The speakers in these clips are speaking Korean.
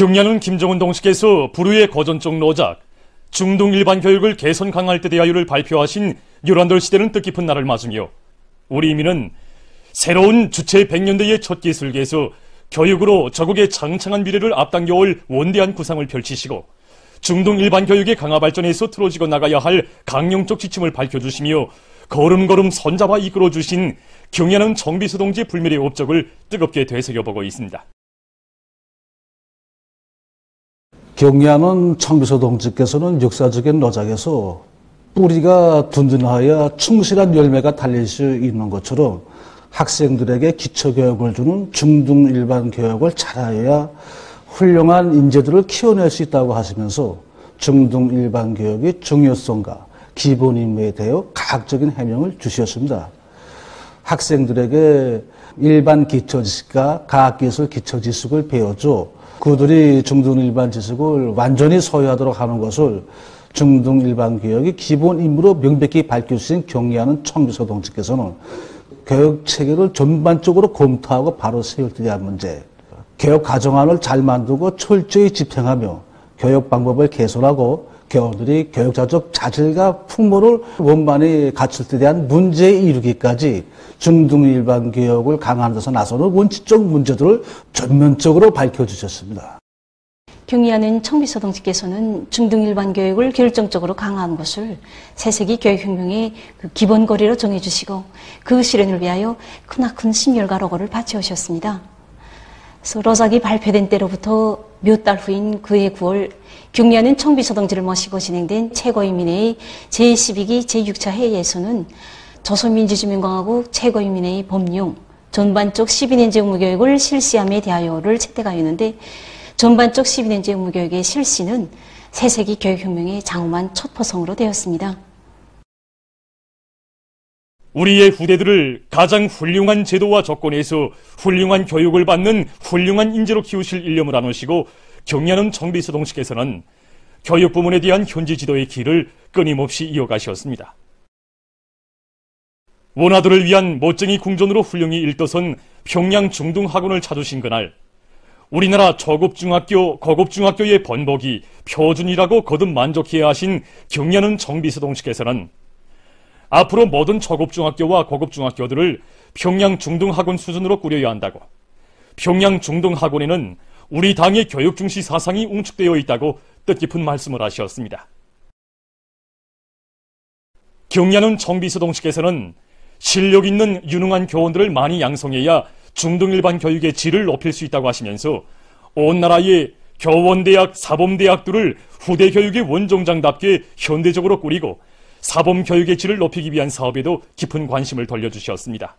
경야는 김정은 동식에서 불후의 거전적 노작, 중등 일반 교육을 개선 강화할 때 대하여를 발표하신 요란돌 시대는 뜻깊은 날을 맞으며 우리 이민은 새로운 주체 100년대의 첫 기술계에서 교육으로 저국의 창창한 미래를 앞당겨올 원대한 구상을 펼치시고 중등 일반 교육의 강화 발전에서 틀어지고 나가야 할 강령적 지침을 밝혀주시며 걸음걸음 손잡아 이끌어주신 경야는 청비서 동지의 불멸의 업적을 뜨겁게 되새겨보고 있습니다. 경야는 청비서 동지께서는 역사적인 노작에서 뿌리가 든든하여 충실한 열매가 달릴 수 있는 것처럼 학생들에게 기초교육을 주는 중등 일반 교육을 잘하여야 훌륭한 인재들을 키워낼 수 있다고 하시면서 중등 일반 교육의 중요성과 기본 임무에 대해 과학적인 해명을 주셨습니다. 학생들에게 일반 기초지식과 과학기술 기초지식을 배워줘 그들이 중등 일반 지식을 완전히 소유하도록 하는 것을 중등 일반 교육의 기본 임무로 명백히 밝혀주신 경야는 청비서 동지께서는 교육 체계를 전반적으로 검토하고 바로 세울 때 대한 문제, 교육 과정안을 잘 만들고 철저히 집행하며 교육 방법을 개선하고 교원들이 교육자적 자질과 풍모를 원만히 갖출 때 대한 문제에 이르기까지 중등 일반 교육을 강화하는 데서 나서는 원칙적 문제들을 전면적으로 밝혀주셨습니다. 경야는 청비서 동지께서는 중등 일반 교육을 결정적으로 강화한 것을 새세기 교육혁명의 기본 고리로 정해주시고 그 실현을 위하여 크나큰 심혈과 노고를 바치오셨습니다. 그래서 로작이 발표된 때로부터 몇 달 후인 그해 9월 경야는 청비서 동지를 모시고 진행된 최고인민회의 제12기 제6차 회의에서는 조선민주주의민공화국 최고인민회의 법령 전반적 12년제 의무교육을 실시함에 대하여를 채택하였는데 전반적 12년제 의무교육의 실시는 새세기 교육혁명의 장엄한 첫 포성으로 되었습니다. 우리의 후대들을 가장 훌륭한 제도와 조건에서 훌륭한 교육을 받는 훌륭한 인재로 키우실 일념을 안으시고 경야는 청비서 동지께서는 교육 부문에 대한 현지 지도의 길을 끊임없이 이어가셨습니다. 원아들을 위한 멋쟁이 궁전으로 훌륭히 일떠선 평양 중등학원을 찾으신 그날 우리나라 초급중학교, 고급중학교의 번복이 표준이라고 거듭 만족해야 하신 경야는 청비서 동지께서는 앞으로 모든 초급중학교와 고급중학교들을 평양 중등학원 수준으로 꾸려야 한다고, 평양 중등학원에는 우리 당의 교육 중시 사상이 웅축되어 있다고 뜻깊은 말씀을 하셨습니다. 경야는 청비서 동지께서는 실력 있는 유능한 교원들을 많이 양성해야 중등일반 교육의 질을 높일 수 있다고 하시면서 온 나라의 교원대학, 사범대학들을 후대 교육의 원종장답게 현대적으로 꾸리고 사범교육의 질을 높이기 위한 사업에도 깊은 관심을 돌려주셨습니다.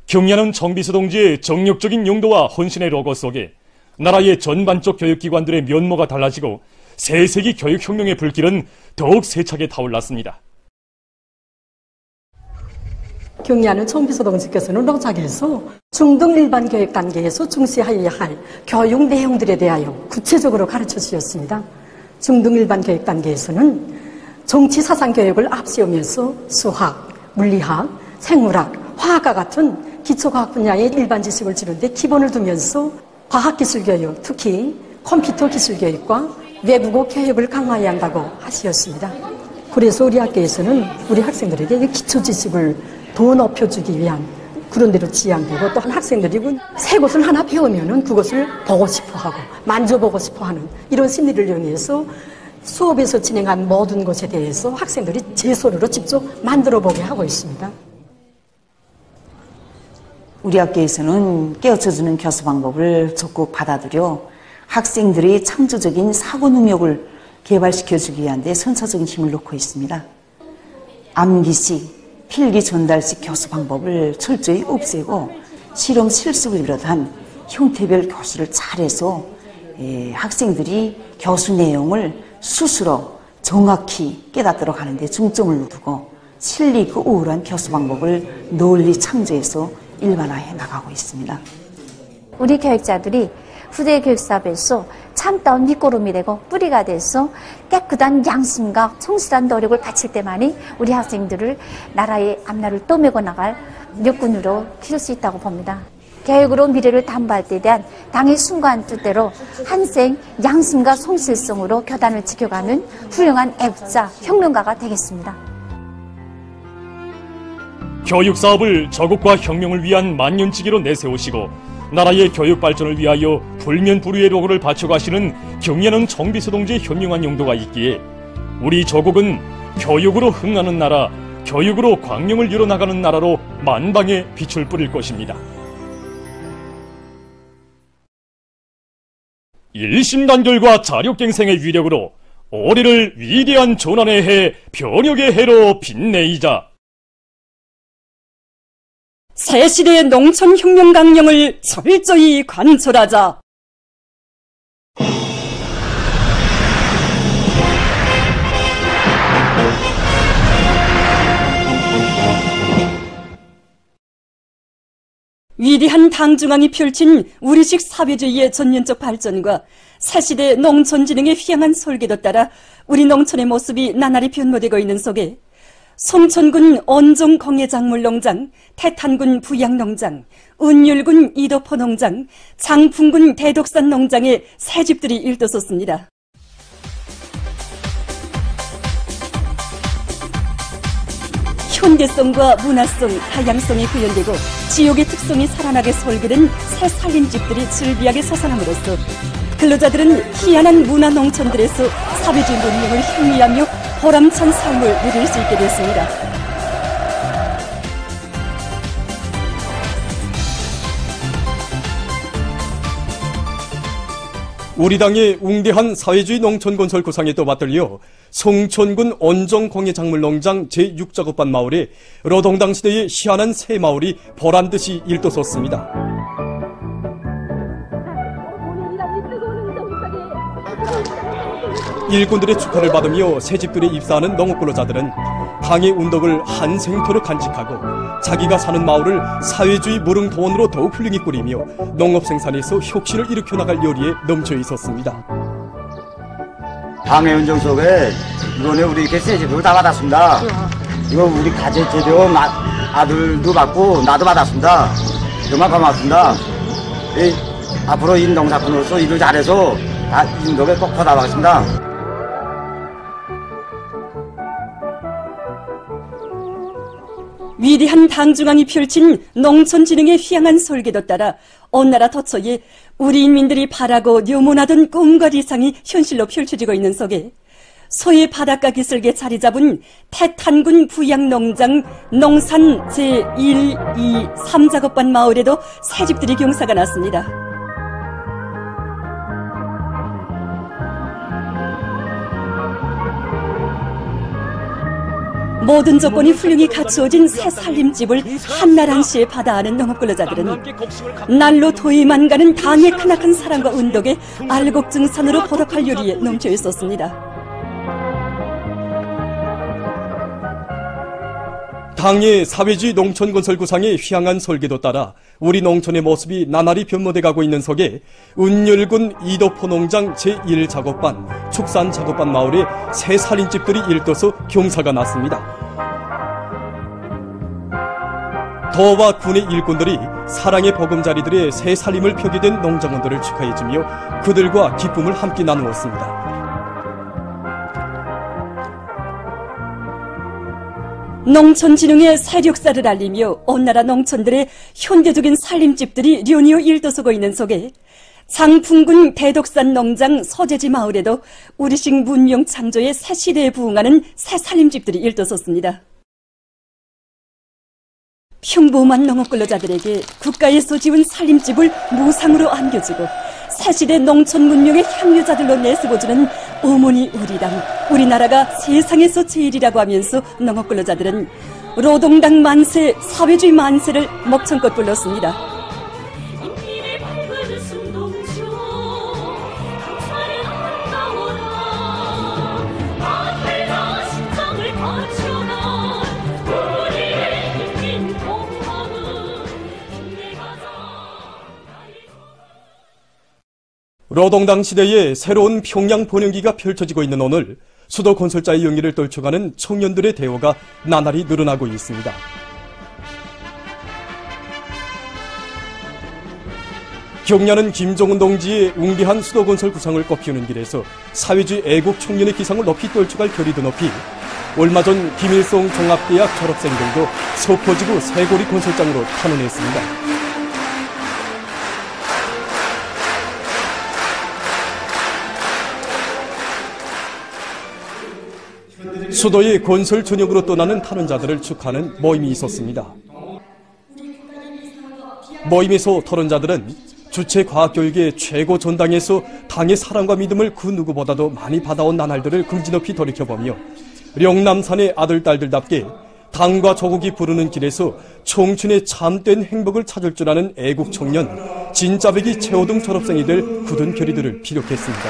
경야는 청비서 동지의 정력적인 용도와 헌신의 로고 속에 나라의 전반적 교육기관들의 면모가 달라지고 새세기 교육혁명의 불길은 더욱 세차게 타올랐습니다. 경야는 청비서 동지께서는 로작에서 중등 일반 교육 단계에서 중시하여야 할 교육 내용들에 대하여 구체적으로 가르쳐 주셨습니다. 중등 일반 교육 단계에서는 정치 사상 교육을 앞세우면서 수학, 물리학, 생물학, 화학과 같은 기초과학 분야의 일반 지식을 주는데 기본을 두면서 과학기술 교육, 특히 컴퓨터 기술 교육과 외국어 교육을 강화해야 한다고 하셨습니다. 그래서 우리 학교에서는 우리 학생들에게 기초 지식을 더 높여주기 위한 그런 대로 지향되고 또 학생들이 새 것을 하나 배우면은 그것을 보고 싶어 하고 만져보고 싶어 하는 이런 심리를 이용해서 수업에서 진행한 모든 것에 대해서 학생들이 제 손으로 직접 만들어 보게 하고 있습니다. 우리 학교에서는 깨우쳐주는 교수 방법을 적극 받아들여 학생들의 창조적인 사고 능력을 개발시켜주기 위한 데 선차적인 힘을 놓고 있습니다. 암기식, 필기 전달식 교수 방법을 철저히 없애고 실험 실습을 비롯한 형태별 교수를 잘해서 학생들이 교수 내용을 스스로 정확히 깨닫도록 하는 데 중점을 두고 실리 있고 우월한 교수 방법을 널리 창조해서 일반화해 나가고 있습니다. 우리 교육자들이 후대 교육사업에서 참다운 밑거름이 되고 뿌리가 돼서 깨끗한 양심과 성실한 노력을 바칠 때만이 우리 학생들을 나라의 앞날을 떠매고 나갈 역군으로 키울 수 있다고 봅니다. 계획으로 미래를 담보할 때 대한 당의 순간 뜻대로 한생 양심과 성실성으로 교단을 지켜가는 훌륭한 애국자, 혁명가가 되겠습니다. 교육 사업을 저국과 혁명을 위한 만년지기로 내세우시고 나라의 교육 발전을 위하여 불면불후의 노고를 바쳐가시는 경연은 청비서 동지의 현명한 용도가 있기에 우리 조국은 교육으로 흥하는 나라, 교육으로 광명을 이뤄나가는 나라로 만방에 빛을 뿌릴 것입니다. 일심단결과 자력갱생의 위력으로 올해를 위대한 조난의 해, 변혁의 해로 빛내이자 새 시대의 농촌혁명 강령을 철저히 관철하자. 위대한 당중앙이 펼친 우리식 사회주의의 전면적 발전과 새시대 농촌진흥의 휘황한 설계도 따라 우리 농촌의 모습이 나날이 변모되고 있는 속에 송천군 언종공예작물농장, 태탄군 부양농장, 은율군 이도포농장, 장풍군 대독산농장에 새 집들이 일떠섰습니다. 현대성과 문화성, 다양성이 구현되고 지역의 특성이 살아나게 설계된 새 살림집들이 즐비하게 솟아남으로써 근로자들은 희한한 문화 농촌들에서 사회주의 문명을 향유하며 보람찬 삶을 누릴 수 있게 됐습니다. 우리 당의 웅대한 사회주의 농촌건설 구상에 또 맞들려 송천군 언정공예작물농장 제6작업반 마을에 노동당 시대의 희한한 새 마을이 보란듯이 일떠섰습니다. 일꾼들의 축하를 받으며 새집들에 입사하는 농업근로자들은 당의 운덕을 한 생토록 간직하고 자기가 사는 마을을 사회주의 무릉도원으로 더욱 훌륭히 꾸리며 농업생산에서 혁신을 일으켜 나갈 열의에 넘쳐 있었습니다. 당의 운정 속에 이번에 우리 이렇게 새집을 다 받았습니다. 이거 우리 가제제도 아들도 받고 나도 받았습니다. 정말 고맙습니다. 앞으로 이 농사꾼으로서 일을 잘해서 이 운덕에 꼭 보답하겠습니다. 위대한 당중앙이 펼친 농촌진흥의 휘황한 설계도 따라 온 나라 도처에 우리 인민들이 바라고 뇨몬하던 꿈과 리상이 현실로 펼쳐지고 있는 속에 소의 바닷가 기슭에 자리 잡은 태탄군 부양농장 농산 제1, 2, 3작업반 마을에도 새집들이 경사가 났습니다. 모든 조건이 훌륭히 갖추어진 새 살림집을 한날 한시에 받아하는 농업근로자들은 날로 도에만 가는 당의 크나큰 사랑과 운덕에 알곡증산으로 보답할 요리에 넘쳐 있었습니다. 당의 사회주의 농촌건설 구상의 휘황한 설계도 따라 우리 농촌의 모습이 나날이 변모돼 가고 있는 속에 은율군 이도포농장 제1작업반, 축산작업반 마을에 새 살림집들이 일떠서 경사가 났습니다. 더와 군의 일꾼들이 사랑의 보금자리들의 새 살림을 펴게 된 농장원들을 축하해주며 그들과 기쁨을 함께 나누었습니다. 농촌진흥의 세력사를 알리며 온 나라 농촌들의 현대적인 살림집들이 련이어 일떠서고 있는 속에 장풍군 대독산 농장 서재지 마을에도 우리식 문명 창조의 새 시대에 부응하는 새 살림집들이 일떠섰습니다. 평범한 농업근로자들에게 국가에서 지은 살림집을 무상으로 안겨주고 새시대 농촌 문명의 향유자들로 내세워주는 어머니 우리 당, 우리나라가 세상에서 제일이라고 하면서 농업근로자들은 노동당 만세, 사회주의 만세를 목청껏 불렀습니다. 노동당 시대의 새로운 평양 번영기가 펼쳐지고 있는 오늘 수도 건설자의 영예를 떨쳐가는 청년들의 대우가 나날이 늘어나고 있습니다. 경야는 김정은 동지의 웅대한 수도건설 구상을 꽃피우는 길에서 사회주의 애국 청년의 기상을 높이 떨쳐갈 결의도 높이 얼마 전 김일성 종합대학 졸업생들도 서포지구 세고리 건설장으로 탄원했습니다. 수도의 건설 전역으로 떠나는 탄원자들을 축하하는 모임이 있었습니다. 모임에서 토론자들은 주체 과학교육의 최고 전당에서 당의 사랑과 믿음을 그 누구보다도 많이 받아온 나날들을 긍지 높이 돌이켜보며 령남산의 아들, 딸들답게 당과 조국이 부르는 길에서 청춘의 참된 행복을 찾을 줄 아는 애국 청년, 진짜배기 최호등 졸업생이 될 굳은 결의들을 피력했습니다.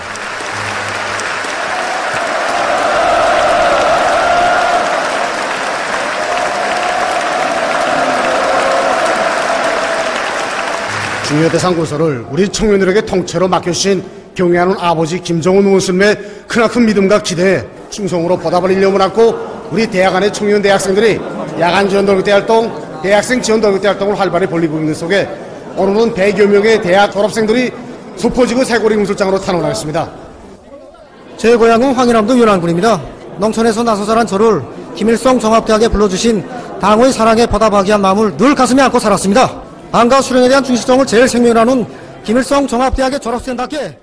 중요 대상 건설을 우리 청년들에게 통째로 맡겨주신 경애하는 아버지 김정은 의원님의 크나큰 믿음과 기대에 충성으로 보답을 일념을 안고 우리 대학 안의 청년 대학생들이 야간 지원 돌격대 활동, 대학생 지원 돌격대 활동을 활발히 벌이고 있는 속에 오늘은 100여 명의 대학 졸업생들이 소포지구 세고리 공설장으로 탄원하였습니다. 제 고향은 황일함도 연안군입니다. 농촌에서 나서 자란 저를 김일성 종합대학에 불러주신 당의 사랑에 보답하기 위한 마음을 늘 가슴에 안고 살았습니다. 당과 수령에 대한 충실성을 제일 생명하는 김일성 종합대학의 졸업생답게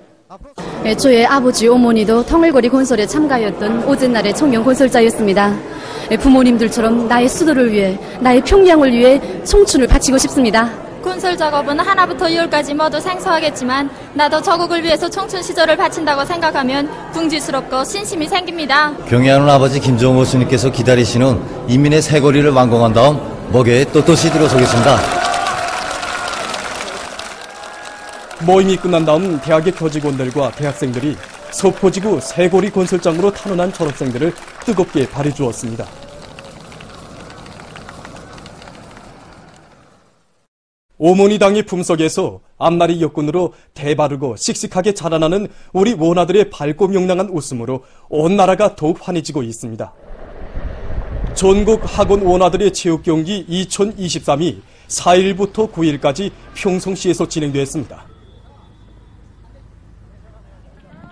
저의 아버지, 어머니도 통일거리 건설에 참가하였던 오전날의 청년 건설자였습니다. 부모님들처럼 나의 수도를 위해, 나의 평양을 위해 청춘을 바치고 싶습니다. 건설 작업은 하나부터 10까지 모두 생소하겠지만 나도 저국을 위해서 청춘 시절을 바친다고 생각하면 궁지스럽고 신심이 생깁니다. 경애하는 아버지 김정은 교수님께서 기다리시는 인민의 세거리를 완공한 다음 목에 떳떳이 들어서겠습니다. 모임이 끝난 다음 대학의 교직원들과 대학생들이 서포지구 세고리 건설장으로 탄원한 졸업생들을 뜨겁게 발해주었습니다. 오모니 당의 품속에서 앞날이 여군으로 대바르고 씩씩하게 자라나는 우리 원아들의 밝고 명랑한 웃음으로 온 나라가 더욱 환해지고 있습니다. 전국 학원 원아들의 체육경기 2023이 4일부터 9일까지 평성시에서 진행되었습니다.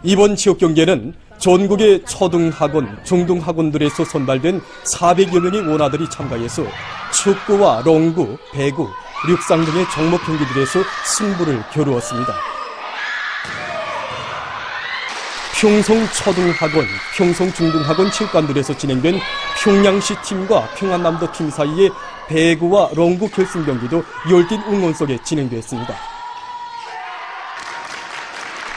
이번 체육경기에는 전국의 초등학원, 중등학원들에서 선발된 400여 명의 원아들이 참가해서 축구와 롱구, 배구, 육상 등의 종목 경기들에서 승부를 겨루었습니다. 평성초등학원, 평성중등학원 체육관들에서 진행된 평양시 팀과 평안남도 팀 사이의 배구와 롱구 결승 경기도 열띤 응원 속에 진행됐습니다.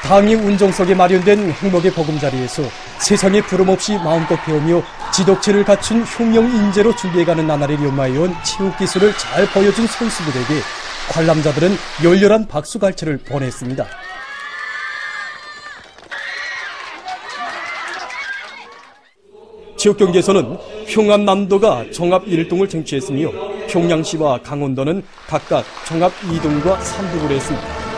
당의 운정 속에 마련된 행복의 보금자리에서 세상에 부름없이 마음껏 배우며 지독체를 갖춘 흉령 인재로 준비해가는 나날을 연마해온 체육기술을 잘 보여준 선수들에게 관람자들은 열렬한 박수갈채를 보냈습니다. 체육경기에서는 평안남도가 종합 1등을 쟁취했으며 평양시와 강원도는 각각 종합 2등과 3등을 했습니다.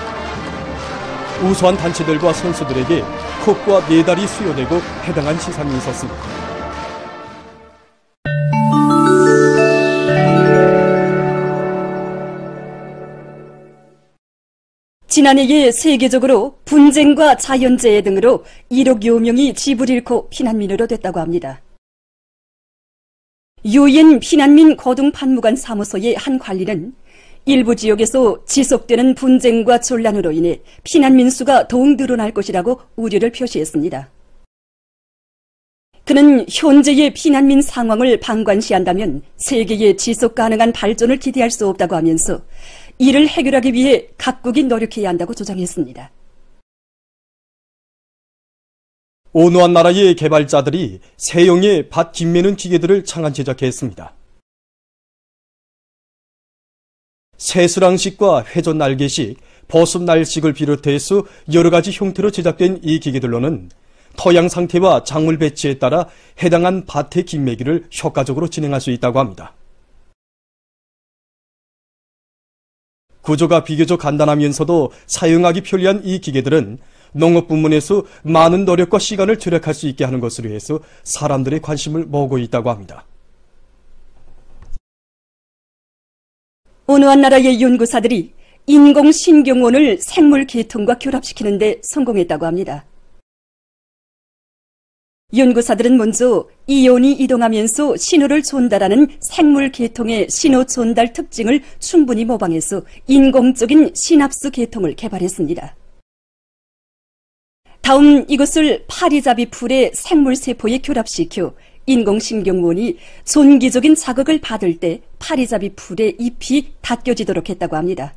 우수한 단체들과 선수들에게 컵과 메달이 수여되고 해당한 시상이 있었습니다. 지난해에 세계적으로 분쟁과 자연재해 등으로 1억여 명이 집을 잃고 피난민으로 됐다고 합니다. 유엔 피난민 고등판무관 사무소의 한 관리는 일부 지역에서 지속되는 분쟁과 전란으로 인해 피난민 수가 더욱 늘어날 것이라고 우려를 표시했습니다. 그는 현재의 피난민 상황을 방관시한다면 세계의 지속 가능한 발전을 기대할 수 없다고 하면서 이를 해결하기 위해 각국이 노력해야 한다고 주장했습니다. 온화한 나라의 개발자들이 세형의 밭 김매는 기계들을 창안 제작했습니다. 새수랑식과 회전 날개식, 버섯 날식을 비롯해서 여러 가지 형태로 제작된 이 기계들로는 토양 상태와 작물 배치에 따라 해당한 밭의 김매기를 효과적으로 진행할 수 있다고 합니다. 구조가 비교적 간단하면서도 사용하기 편리한 이 기계들은 농업 부문에서 많은 노력과 시간을 절약할 수 있게 하는 것으로 해서 사람들의 관심을 모으고 있다고 합니다. 온화한 나라의 연구사들이 인공 신경원을 생물 계통과 결합시키는 데 성공했다고 합니다. 연구사들은 먼저 이온이 이동하면서 신호를 전달하는 생물 계통의 신호 전달 특징을 충분히 모방해서 인공적인 시납스 계통을 개발했습니다. 다음 이것을 파리잡이 풀의 생물세포에 결합시켜 인공신경원이 존기적인 자극을 받을 때 파리잡이 풀의 잎이 닦여지도록 했다고 합니다.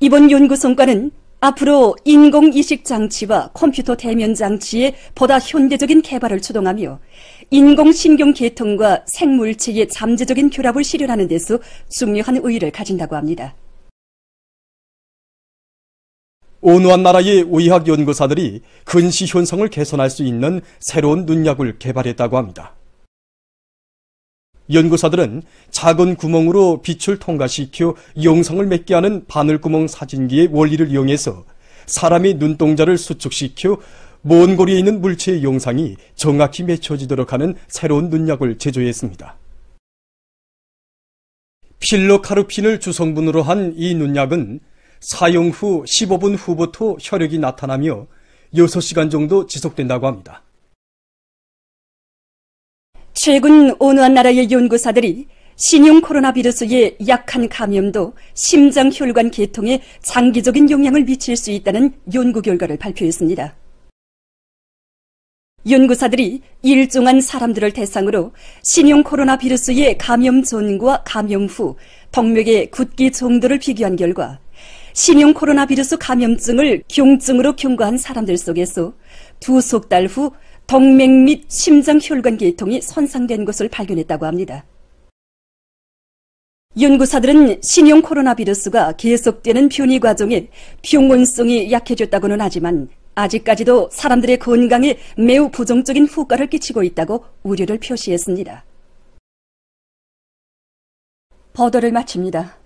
이번 연구 성과는 앞으로 인공이식장치와 컴퓨터 대면장치의 보다 현대적인 개발을 추동하며 인공신경계통과 생물체의 잠재적인 결합을 실현하는 데서 중요한 의의를 가진다고 합니다. 온화한 나라의 의학 연구사들이 근시 현상을 개선할 수 있는 새로운 눈약을 개발했다고 합니다. 연구사들은 작은 구멍으로 빛을 통과시켜 영상을 맺게 하는 바늘구멍 사진기의 원리를 이용해서 사람의 눈동자를 수축시켜 먼 거리에 있는 물체의 영상이 정확히 맺혀지도록 하는 새로운 눈약을 제조했습니다. 필로카르핀을 주성분으로 한 이 눈약은 사용 후 15분 후부터 혈액이 나타나며 6시간 정도 지속된다고 합니다. 최근 온화한 나라의 연구사들이 신형 코로나 비루스의 약한 감염도 심장혈관 계통에 장기적인 영향을 미칠 수 있다는 연구 결과를 발표했습니다. 연구사들이 일종한 사람들을 대상으로 신형 코로나 비루스의 감염 전과 감염 후 덕맥의 굳기 정도를 비교한 결과 신형 코로나 비루스 감염증을 경증으로 경과한 사람들 속에서 2석 달 후 덕맥 및 심장혈관 계통이 손상된 것을 발견했다고 합니다. 연구사들은 신형 코로나 비루스가 계속되는 변이 과정에 병원성이 약해졌다고는 하지만 아직까지도 사람들의 건강에 매우 부정적인 효과를 끼치고 있다고 우려를 표시했습니다. 보도를 마칩니다.